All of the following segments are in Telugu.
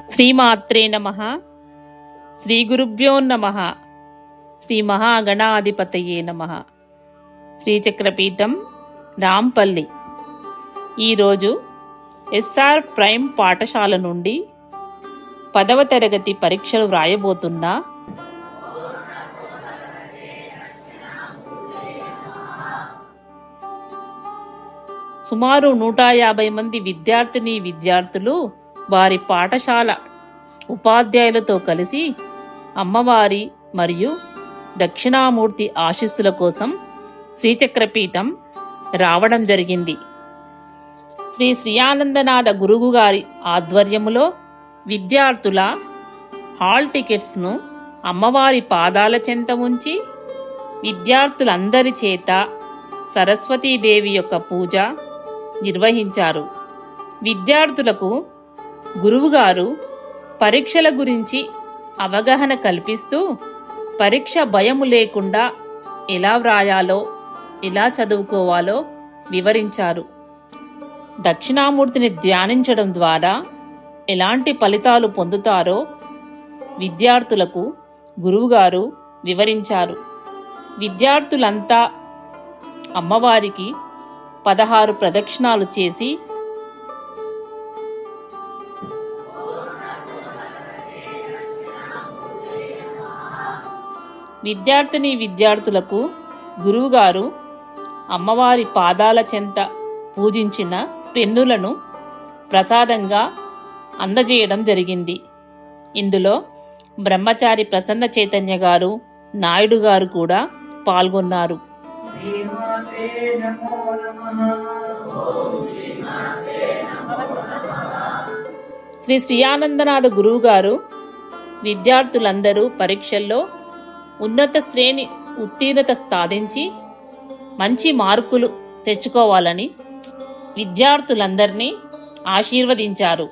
శ్రీమాత్రే నమః. శ్రీ గురుభ్యో నమః. శ్రీ మహాగణాధిపతయే నమః. శ్రీచక్రపీఠం రాంపల్లి. ఈరోజు ఎస్ఆర్ ప్రైమ్ పాఠశాల నుండి 10వ తరగతి పరీక్షలు వ్రాయబోతున్న సుమారు 150 మంది విద్యార్థులు వారి పాఠశాల ఉపాధ్యాయులతో కలిసి అమ్మవారి మరియు దక్షిణామూర్తి ఆశీస్సుల కోసం శ్రీచక్రపీఠం రావడం జరిగింది. శ్రీ శ్రీయానందనాథ గురువు గారి ఆధ్వర్యములో విద్యార్థుల హాల్ టికెట్స్ను అమ్మవారి పాదాల చెంత ఉంచి విద్యార్థులందరి చేత సరస్వతీదేవి యొక్క పూజ నిర్వహించారు. విద్యార్థులకు గురువుగారు పరీక్షల గురించి అవగాహన కల్పిస్తూ పరీక్ష భయము లేకుండా ఎలా వ్రాయాలో, ఎలా చదువుకోవాలో వివరించారు. దక్షిణామూర్తిని ధ్యానించడం ద్వారా ఎలాంటి ఫలితాలు పొందుతారో విద్యార్థులకు గురువుగారు వివరించారు. విద్యార్థులంతా అమ్మవారికి 16 ప్రదక్షిణాలు చేసి విద్యార్థులకు గురువుగారు అమ్మవారి పాదాల చెంత పూజించిన పెన్నులను ప్రసాదంగా అందజేయడం జరిగింది. ఇందులో బ్రహ్మచారి ప్రసన్న చైతన్య గారు, నాయుడు గారు కూడా పాల్గొన్నారు. శ్రీ శ్రీయానందనాథ గురువు గారు విద్యార్థులందరూ పరీక్షల్లో ఉన్నత శ్రేణి ఉత్తీర్ణత సాధించి మంచి మార్కులు తెచ్చుకోవాలని విద్యార్థులందరినీ ఆశీర్వదించారు.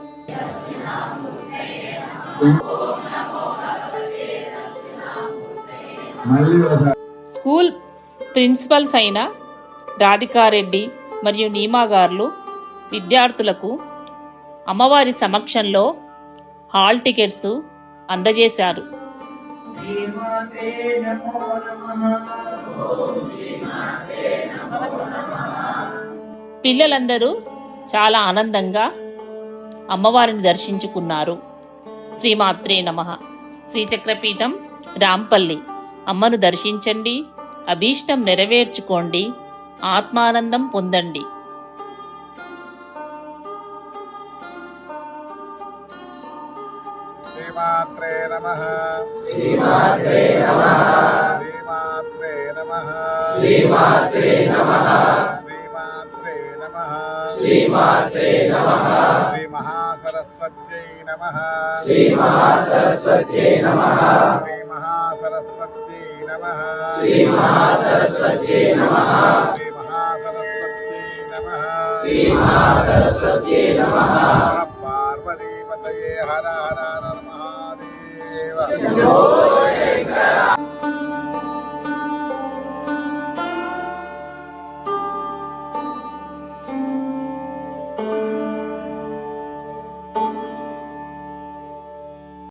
స్కూల్ ప్రిన్సిపల్స్ అయిన రాధికారెడ్డి మరియు నీమా గారు విద్యార్థులకు అమ్మవారి సమక్షంలో హాల్ టికెట్స్ అందజేశారు. పిల్లలందరూ చాలా ఆనందంగా అమ్మవారిని దర్శించుకున్నారు. శ్రీమాత్రే నమః. శ్రీచక్రపీఠం రాంపల్లి. అమ్మను దర్శించండి, అభీష్టం నెరవేర్చుకోండి, ఆత్మానందం పొందండి. శ్రీమాత్రే నమః. శ్రీమాత్రే నమః. శ్రీమాత్రే నమః. శ్రీమాత్రే నమః. శ్రీమాత్రే నమః. శ్రీమాత్రే నమః. శ్రీ మహాసరస్వత్యై నమః. శ్రీ మహాసరస్వత్యై నమః. శ్రీ మహాసరస్వత్యై నమః. శ్రీ మహాసరస్వత్యై నమః. శ్రీ మహాసరస్వత్యై నమః. శ్రీ మహాసరస్వత్యై నమః. పార్వతీపతయే హర హర మహాదేవ.